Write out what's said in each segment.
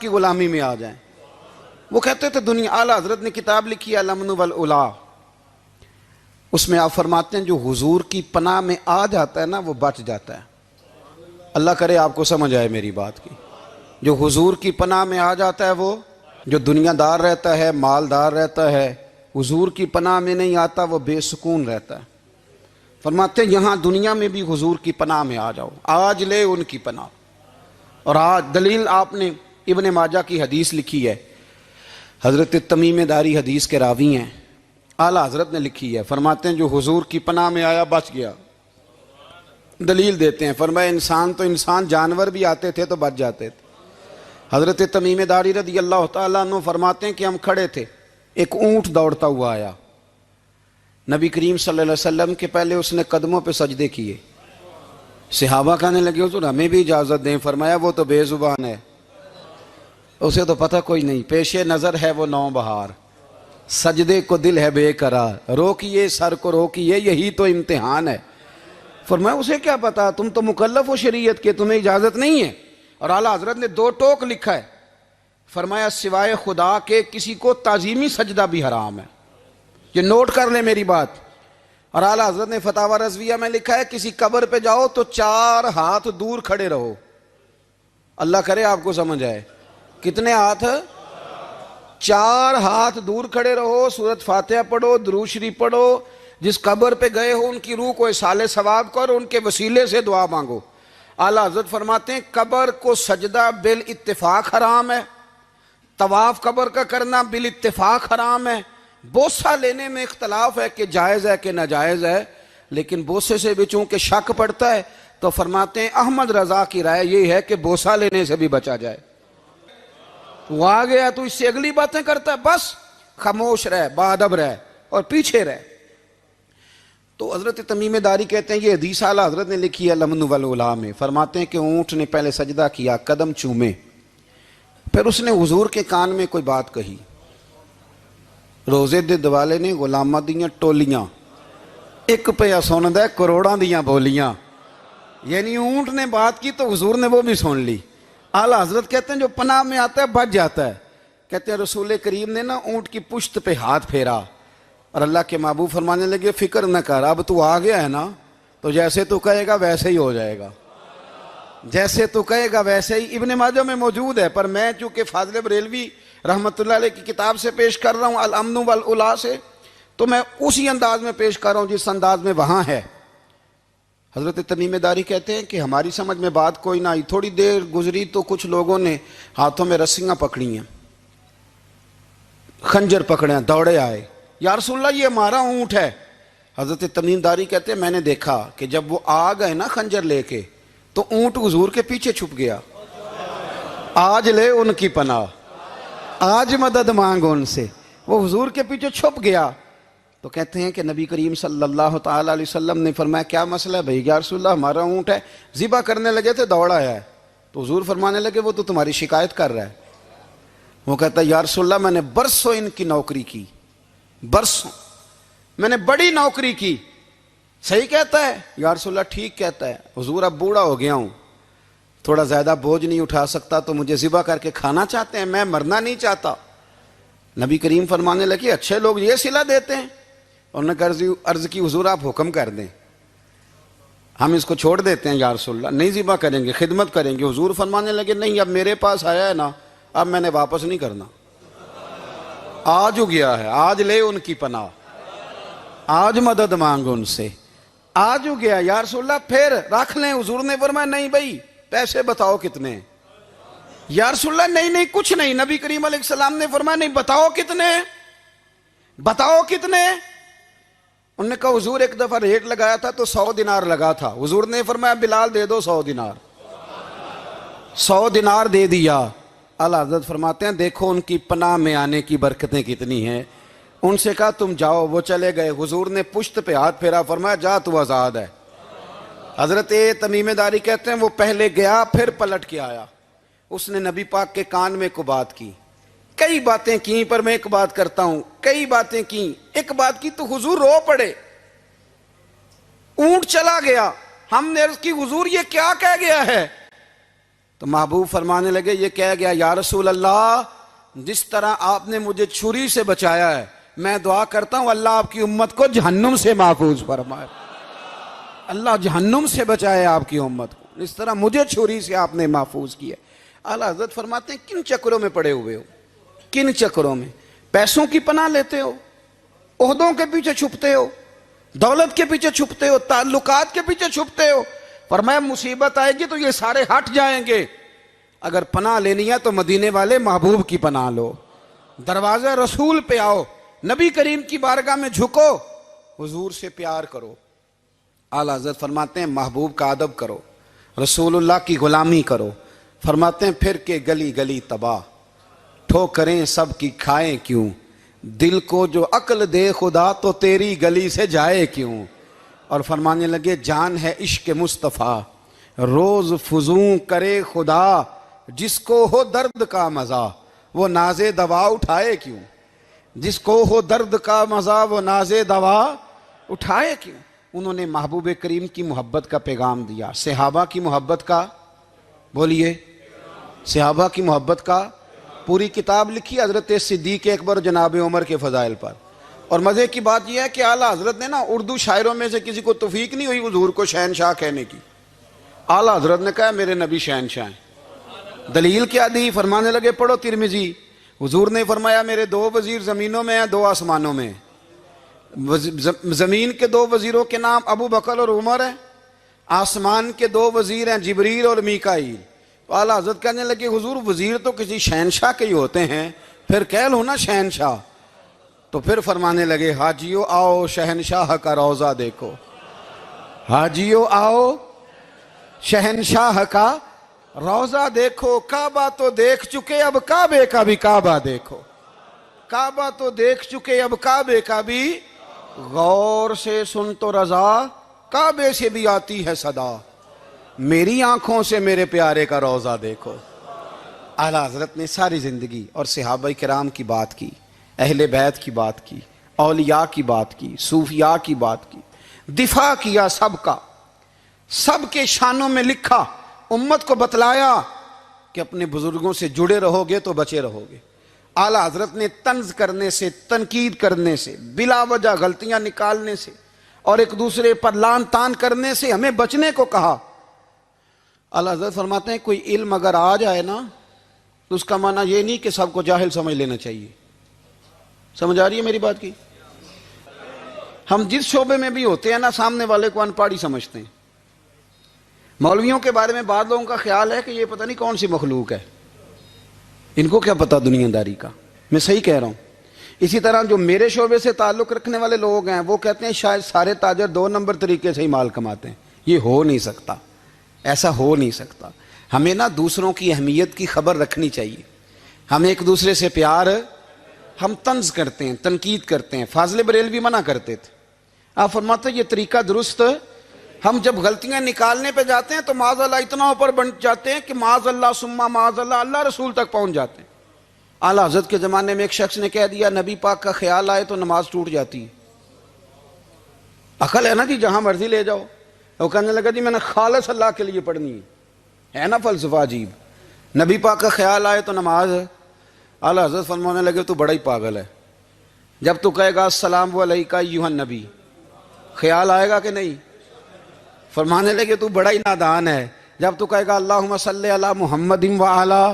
کی غلامی میں آ جائیں۔ وہ کہتے تھے دنیا، اعلیٰ حضرت نے کتاب لکھی ہے الامن والعلا، اس میں آپ فرماتے ہیں جو حضور کی پناہ میں آ جاتا ہے نا وہ بچ جاتا ہے۔ اللہ کرے آپ کو سمجھ آئے میری بات کی۔ جو حضور کی پناہ میں آ جاتا ہے وہ، جو دنیا دار رہتا ہے، مالدار رہتا ہے، حضور کی پناہ میں نہیں آتا وہ بے سکون رہتا ہے۔ فرماتے ہیں یہاں دنیا میں بھی حضور کی پناہ میں آ جاؤ، آج لے ان کی پناہ۔ اور آج دلیل آپ نے ابن ماجہ کی حدیث لکھی ہے، حضرت تمیم داری حدیث کے راوی ہیں، اعلیٰ حضرت نے لکھی ہے، فرماتے ہیں جو حضور کی پناہ میں آیا بچ گیا۔ دلیل دیتے ہیں، فرمایا انسان جانور بھی آتے تھے تو بچ جاتے تھے۔ حضرت تمیم داری رضی اللہ تعالیٰ عنہ فرماتے ہیں کہ ہم کھڑے تھے، ایک اونٹ دوڑتا ہوا آیا، نبی کریم صلی اللہ علیہ وسلم کے پہلے اس نے قدموں پہ سجدے کیے۔ صحابہ کہنے لگے حضور ہمیں بھی اجازت دیں، فرمایا وہ تو بے زبان ہے، اسے تو پتہ کوئی نہیں، پیش نظر ہے وہ نو بہار، سجدے کو دل ہے بے قرار، روکیے سر کو روکیے یہی تو امتحان ہے۔ فرمایا اسے کیا پتا، تم تو مکلف ہو شریعت کے، تمہیں اجازت نہیں ہے۔ اور اعلیٰ حضرت نے دو ٹوک لکھا ہے، فرمایا سوائے خدا کے کسی کو تعظیمی سجدہ بھی حرام ہے۔ یہ نوٹ کر لیں میری بات۔ اور اعلیٰ حضرت نے فتاوی رضویہ میں لکھا ہے کسی قبر پہ جاؤ تو 4 ہاتھ دور کھڑے رہو۔ اللہ کرے آپ کو سمجھ آئے، کتنے ہاتھ؟ 4 ہاتھ دور کھڑے رہو، سورۃ فاتحہ پڑھو، درود شریف پڑھو، جس قبر پہ گئے ہو ان کی روح کو اصال ثواب کرو، ان کے وسیلے سے دعا مانگو۔ اعلیٰ حضرت فرماتے ہیں قبر کو سجدہ بالاتفاق حرام ہے، طواف قبر کا کرنا بالاتفاق حرام ہے، بوسہ لینے میں اختلاف ہے کہ جائز ہے کہ ناجائز ہے، لیکن بوسے سے بھی چونکہ شک پڑتا ہے تو فرماتے ہیں احمد رضا کی رائے یہ ہے کہ بوسہ لینے سے بھی بچا جائے۔ وہ آ گیا تو اس سے اگلی باتیں کرتا ہے، بس خاموش رہ، باادب رہ اور پیچھے رہ۔ تو حضرت تمیم داری کہتے ہیں یہ حدیث اعلیٰ حضرت نے لکھی ہے الامن والعلا میں، فرماتے ہیں کہ اونٹ نے پہلے سجدہ کیا، قدم چومے، پھر اس نے حضور کے کان میں کوئی بات کہی۔ روزے دے دوالے نے غلامہ دیاں ٹولیاں، ایک پہ سن دے کروڑاں دیاں بولیاں، یعنی اونٹ نے بات کی تو حضور نے وہ بھی سن لی۔ اعلیٰ حضرت کہتے ہیں جو پناہ میں آتا ہے بچ جاتا ہے۔ کہتے ہیں رسول کریم نے نا اونٹ کی پشت پہ ہاتھ پھیرا اور اللہ کے محبوب فرمانے لگے فکر نہ کر، اب تو آ گیا ہے نا تو جیسے تو کہے گا ویسے ہی ہو جائے گا، جیسے تو کہے گا ویسے ہی۔ ابن ماجہ میں موجود ہے، پر میں چونکہ فاضل بریلوی رحمۃ اللہ علیہ کی کتاب سے پیش کر رہا ہوں الامن والعلا سے، تو میں اسی انداز میں پیش کر رہا ہوں جس انداز میں وہاں ہے۔ حضرت تمیم داری کہتے ہیں کہ ہماری سمجھ میں بات کوئی نہ آئی، تھوڑی دیر گزری تو کچھ لوگوں نے ہاتھوں میں رسیاں پکڑی ہیں، خنجر پکڑے ہیں، دوڑے آئے، یا رسول اللہ یہ ہمارا اونٹ ہے۔ حضرت تمیم داری کہتے ہیں میں نے دیکھا کہ جب وہ آ گئے نا خنجر لے کے تو اونٹ حضور کے پیچھے چھپ گیا۔ آج لے ان کی پناہ، آج مدد مانگ ان سے، وہ حضور کے پیچھے چھپ گیا۔ تو کہتے ہیں کہ نبی کریم صلی اللہ تعالیٰ علیہ وسلم نے فرمایا کیا مسئلہ ہے بھائی؟ یا رسول اللہ ہمارا اونٹ ہے، ذبح کرنے لگے تھے دوڑ آیا ہے۔ تو حضور فرمانے لگے وہ تو تمہاری شکایت کر رہا ہے۔ وہ کہتا ہے یا رسول اللہ میں نے برسوں ان کی نوکری کی، برسوں میں نے بڑی نوکری کی۔ صحیح کہتا ہے یا رسول اللہ؟ ٹھیک کہتا ہے حضور، اب بوڑھا ہو گیا ہوں، تھوڑا زیادہ بوجھ نہیں اٹھا سکتا تو مجھے ذبح کر کے کھانا چاہتے ہیں، میں مرنا نہیں چاہتا۔ نبی کریم فرمانے لگے اچھے لوگ یہ صلہ دیتے ہیں؟ انہوں نے عرض کی حضور آپ حکم کر دیں، ہم اس کو چھوڑ دیتے ہیں یا رسول اللہ، نہیں ذبح کریں گے، خدمت کریں گے۔ حضور فرمانے لگے نہیں، اب میرے پاس آیا ہے نا، اب میں نے واپس نہیں کرنا، آج ہو گیا ہے، آج لے ان کی پناہ، آج مدد مانگ ان سے، آج ہو گیا یا رسول اللہ پھر رکھ لیں۔ حضور نے فرمایا نہیں بھائی پیسے بتاؤ کتنے ہیں؟ یا رسول اللہ نہیں کچھ نہیں۔ نبی کریم علیہ السلام نے فرمایا نہیں بتاؤ کتنے، بتاؤ کتنے؟ انہوں نے کہا حضور ایک دفعہ ریٹ لگایا تھا تو 100 دینار لگا تھا، حضور نے فرمایا بلال دے دو 100 دینار، 100 دینار دے دیا۔ اعلیٰ حضرت فرماتے ہیں دیکھو ان کی پناہ میں آنے کی برکتیں کتنی ہیں۔ ان سے کہا تم جاؤ، وہ چلے گئے، حضور نے پشت پہ ہاتھ پھیرا، فرمایا جا تو آزاد ہے۔ حضرت تمیم داری کہتے ہیں وہ پہلے گیا پھر پلٹ کے آیا، اس نے نبی پاک کے کان میں کو بات کی، کئی باتیں کی، پر میں ایک بات کرتا ہوں، کئی باتیں کی، ایک بات کی تو حضور رو پڑے۔ اونٹ چلا گیا، ہم نے عرض کی حضور یہ کیا کہہ گیا ہے؟ تو محبوب فرمانے لگے یہ کہہ گیا یا رسول اللہ جس طرح آپ نے مجھے چھری سے بچایا ہے میں دعا کرتا ہوں اللہ آپ کی امت کو جہنم سے محفوظ فرمائے، اللہ جہنم سے بچائے آپ کی امت کو، اس طرح مجھے چھری سے آپ نے محفوظ کیا۔ اعلیٰ حضرت فرماتے ہیں کن چکروں میں پڑے ہوئے ہو، کن چکروں میں؟ پیسوں کی پناہ لیتے ہو، عہدوں کے پیچھے چھپتے ہو، دولت کے پیچھے چھپتے ہو، تعلقات کے پیچھے چھپتے ہو۔ فرمایا مصیبت آئے گی تو یہ سارے ہٹ جائیں گے، اگر پناہ لینی ہے تو مدینے والے محبوب کی پناہ لو، دروازہ رسول پہ آؤ، نبی کریم کی بارگاہ میں جھکو، حضور سے پیار کرو۔ اعلیٰ حضرت فرماتے ہیں محبوب کا ادب کرو، رسول اللہ کی غلامی کرو۔ فرماتے ہیں پھر کے گلی گلی تباہ، ٹھوکریں سب کی کھائیں کیوں، دل کو جو عقل دے خدا تو تیری گلی سے جائے کیوں۔ اور فرمانے لگے جان ہے عشق مصطفیٰ روز فزوں کرے خدا، جس کو ہو درد کا مزہ وہ ناز دوا اٹھائے کیوں، جس کو ہو درد کا مزہ وہ ناز دوا اٹھائے کیوں۔ انہوں نے محبوب کریم کی محبت کا پیغام دیا، صحابہ کی محبت کا، بولیے صحابہ کی محبت کا پوری کتاب لکھی حضرت صدیق اکبر جناب عمر کے فضائل پر۔ اور مزے کی بات یہ ہے کہ اعلیٰ حضرت نے نا اردو شاعروں میں سے کسی کو توفیق نہیں ہوئی حضور کو شہنشاہ کہنے کی، اعلیٰ حضرت نے کہا میرے نبی شہنشاہ ہیں۔ دلیل کیا دی؟ فرمانے لگے پڑھو ترمذی، حضور نے فرمایا میرے دو وزیر زمینوں میں ہیں دو آسمانوں میں، زمین کے دو وزیروں کے نام ابو بکر اور عمر ہیں، آسمان کے دو وزیر ہیں جبریل اور میکائیل۔ تو اعلیٰ حضرت کہنے لگے حضور وزیر تو کسی شہنشاہ کے ہی ہوتے ہیں، پھر کہہ لو نا شہنشاہ۔ تو پھر فرمانے لگے حاجیو آؤ شہنشاہ کا روضہ دیکھو، حاجیو آؤ شہنشاہ کا روضہ دیکھو، کعبہ تو دیکھ چکے اب کعبے کا بھی کعبہ دیکھو، کعبہ تو دیکھ چکے اب کعبے کا بھی، غور سے سن تو رضا کعبے سے بھی آتی ہے صدا، میری آنکھوں سے میرے پیارے کا روضہ دیکھو۔ اعلیٰ حضرت نے ساری زندگی اور صحابہ کرام کی بات کی، اہل بیت کی بات کی، اولیاء کی بات کی، صوفیاء کی بات کی، دفاع کیا سب کا، سب کے شانوں میں لکھا، امت کو بتلایا کہ اپنے بزرگوں سے جڑے رہو گے تو بچے رہو گے۔ اعلیٰ حضرت نے طنز کرنے سے، تنقید کرنے سے، بلا وجہ غلطیاں نکالنے سے اور ایک دوسرے پر لان تان کرنے سے ہمیں بچنے کو کہا۔ اعلیٰ حضرت فرماتے ہیں کوئی علم اگر آ جائے نا تو اس کا معنی یہ نہیں کہ سب کو جاہل سمجھ لینا چاہیے۔ سمجھ آ رہی ہے میری بات کی؟ ہم جس شعبے میں بھی ہوتے ہیں نا سامنے والے کو ان پڑھ ہی سمجھتے ہیں۔ مولویوں کے بارے میں بعض لوگوں کا خیال ہے کہ یہ پتہ نہیں کون سی مخلوق ہے، ان کو کیا پتہ دنیا داری کا۔ میں صحیح کہہ رہا ہوں۔ اسی طرح جو میرے شعبے سے تعلق رکھنے والے لوگ ہیں وہ کہتے ہیں شاید سارے تاجر 2 نمبر طریقے سے ہی مال کماتے ہیں۔ یہ ہو نہیں سکتا، ایسا ہو نہیں سکتا۔ ہمیں نا دوسروں کی اہمیت کی خبر رکھنی چاہیے، ہمیں ایک دوسرے سے پیار، ہم طنز کرتے ہیں، تنقید کرتے ہیں۔ فاضل بریلوی منع کرتے تھے، آپ فرماتے ہیں یہ طریقہ درست، ہم جب غلطیاں نکالنے پہ جاتے ہیں تو معاذ اللہ اتنا اوپر بن جاتے ہیں کہ معاذ اللہ ثم معاذ اللہ اللہ رسول تک پہنچ جاتے ہیں۔ اعلیٰ حضرت کے زمانے میں ایک شخص نے کہہ دیا نبی پاک کا خیال آئے تو نماز ٹوٹ جاتی ہے۔ عقل ہے نا جی، جہاں مرضی لے جاؤ۔ وہ کہنے لگا جی میں نے خالص اللہ کے لیے پڑھنی ہے نا فلسفہ عجیب، نبی پاک کا خیال آئے تو نماز۔ اعلیٰ حضرت فرمانے لگے تو بڑا ہی پاگل ہے، جب تو کہے گا السلام علیکہ ایھا النبی خیال آئے گا کہ نہیں؟ فرمانے لگے تو بڑا ہی نادان ہے، جب تو کہے گا اللہم صلی علی محمد وعلی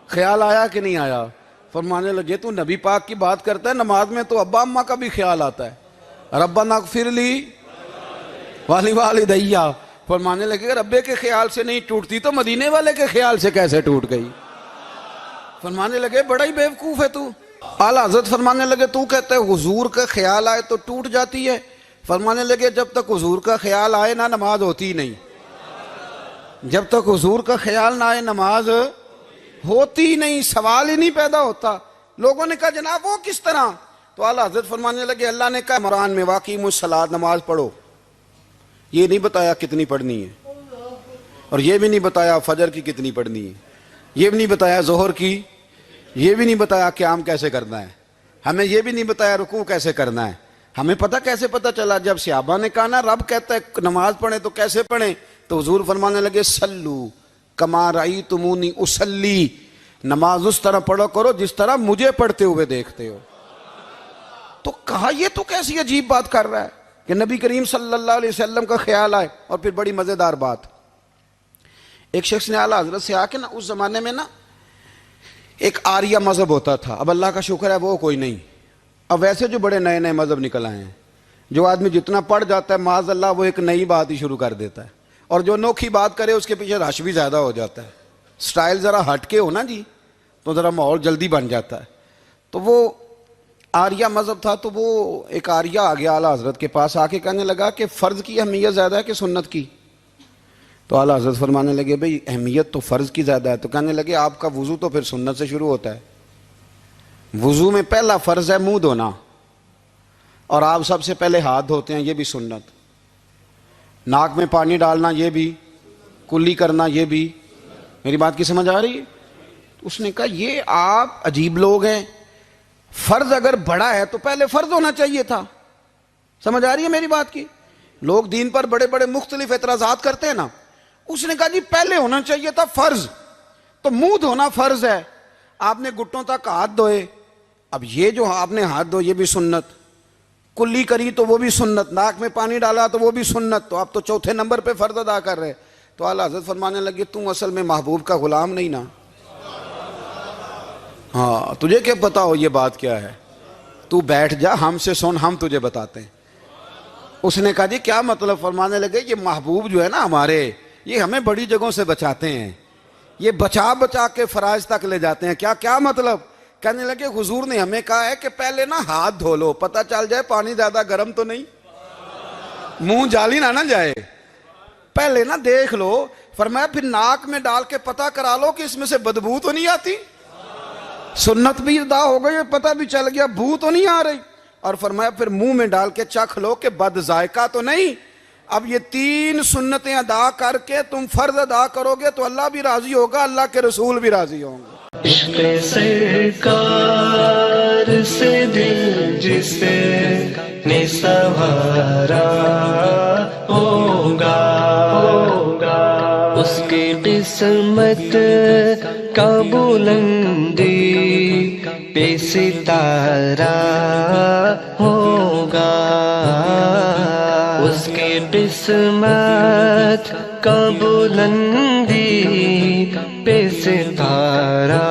خیال آیا کہ نہیں آیا؟ فرمانے لگے تو نبی پاک کی بات کرتا ہے، نماز میں تو ابا اماں کا بھی خیال آتا ہے، ربنا اغفر لی والی والدیہ۔ فرمانے لگے ربے کے خیال سے نہیں ٹوٹتی تو مدینے والے کے خیال سے کیسے ٹوٹ گئی؟ فرمانے لگے بڑا ہی بیوقوف ہے تو۔ اعلیٰ حضرت فرمانے لگے تو کہتے ہیں حضور کا خیال آئے تو ٹوٹ جاتی ہے؟ فرمانے لگے جب تک حضور کا خیال آئے نہ نماز ہوتی نہیں، جب تک حضور کا خیال نہ آئے نماز ہوتی نہیں، سوال ہی نہیں پیدا ہوتا۔ لوگوں نے کہا جناب وہ کس طرح؟ تو اعلیٰ حضرت فرمانے لگے اللہ نے کہا قرآن میں واقعی الصلاۃ نماز پڑھو، یہ نہیں بتایا کتنی پڑھنی ہے، اور یہ بھی نہیں بتایا فجر کی کتنی پڑھنی ہے، یہ بھی نہیں بتایا ظہر کی، یہ بھی نہیں بتایا قیام کیسے کرنا ہے، ہمیں یہ بھی نہیں بتایا رکوع کیسے کرنا ہے۔ ہمیں پتہ کیسے پتہ چلا؟ جب صحابہ نے کہا نا رب کہتا ہے نماز پڑھیں تو کیسے پڑھیں، تو حضور فرمانے لگے سلو کما رأیتمونی اصلی، نماز اس طرح پڑھو کرو جس طرح مجھے پڑھتے ہوئے دیکھتے ہو۔ تو کہا یہ تو کیسی عجیب بات کر رہا ہے کہ نبی کریم صلی اللہ علیہ وسلم کا خیال آئے۔ اور پھر بڑی مزیدار بات، ایک شخص نے اعلیٰ حضرت سے آ کے نا، اس زمانے میں نا ایک آریہ مذہب ہوتا تھا، اب اللہ کا شکر ہے وہ کوئی نہیں، اب ویسے جو بڑے نئے نئے مذہب نکل آئے ہیں، جو آدمی جتنا پڑھ جاتا ہے معاذ اللہ وہ ایک نئی بات ہی شروع کر دیتا ہے، اور جو انوکھی بات کرے اس کے پیچھے رش بھی زیادہ ہو جاتا ہے، سٹائل ذرا ہٹ کے ہو نا جی تو ذرا ماحول جلدی بن جاتا ہے۔ تو وہ آریہ مذہب تھا، تو وہ ایک آریہ آ گیا اعلیٰ حضرت کے پاس، آ کے کہنے لگا کہ فرض کی اہمیت زیادہ ہے کہ سنت کی؟ تو اعلیٰ حضرت فرمانے لگے بھئی اہمیت تو فرض کی زیادہ ہے۔ تو کہنے لگے آپ کا وضو تو پھر سنت سے شروع ہوتا ہے، وضو میں پہلا فرض ہے منہ دھونا، اور آپ سب سے پہلے ہاتھ دھوتے ہیں، یہ بھی سنت، ناک میں پانی ڈالنا یہ بھی، کلی کرنا یہ بھی۔ میری بات کی سمجھ آ رہی ہے؟ اس نے کہا یہ آپ عجیب لوگ ہیں، فرض اگر بڑا ہے تو پہلے فرض ہونا چاہیے تھا۔ سمجھ آ رہی ہے میری بات کی؟ لوگ دین پر بڑے بڑے مختلف اعتراضات کرتے ہیں نا، اس نے کہا جی پہلے ہونا چاہیے تھا فرض، تو منہ دھونا فرض ہے، آپ نے گھٹنوں تک ہاتھ دھوئے، اب یہ جو آپ نے ہاتھ دھو یہ بھی سنت، کلی کری تو وہ بھی سنت، ناک میں پانی ڈالا تو وہ بھی سنت، تو آپ تو چوتھے نمبر پہ فرض ادا کر رہے۔ تو اعلیٰ حضرت فرمانے لگے تم اصل میں محبوب کا غلام نہیں نا، ہاں تجھے کیا پتا ہو یہ بات کیا ہے، تو بیٹھ جا ہم سے سن، ہم تجھے بتاتے ہیں۔ اس نے کہا جی کیا مطلب؟ فرمانے لگے یہ محبوب جو ہے نا ہمارے، یہ ہمیں بڑی جگہوں سے بچاتے ہیں، یہ بچا بچا کے فرائض تک لے جاتے ہیں۔ کیا مطلب؟ کہنے لگے حضور نے ہمیں کہا ہے کہ پہلے نا ہاتھ دھو لو، پتہ چل جائے پانی زیادہ گرم تو نہیں، منہ جالی نہ جائے، پہلے نا دیکھ لو۔ فرمایا پھر ناک میں ڈال کے پتہ کرا لو کہ اس میں سے بدبو تو نہیں آتی، سنت بھی ادا ہو گئی، پتہ بھی چل گیا بو تو نہیں آ رہی، اور فرمایا پھر منہ میں ڈال کے چکھ لو کہ بد ذائقہ تو نہیں۔ اب یہ 3 سنتیں ادا کر کے تم فرض ادا کرو گے تو اللہ بھی راضی ہوگا، اللہ کے رسول بھی راضی ہوں گے۔ عشق سرکار سے دل جس نے سنوارا ہوگا، اس کی قسمت کا بلندی پہ ستارہ ہوگا، اس کی قسمت کا بلندی پہ ستارہ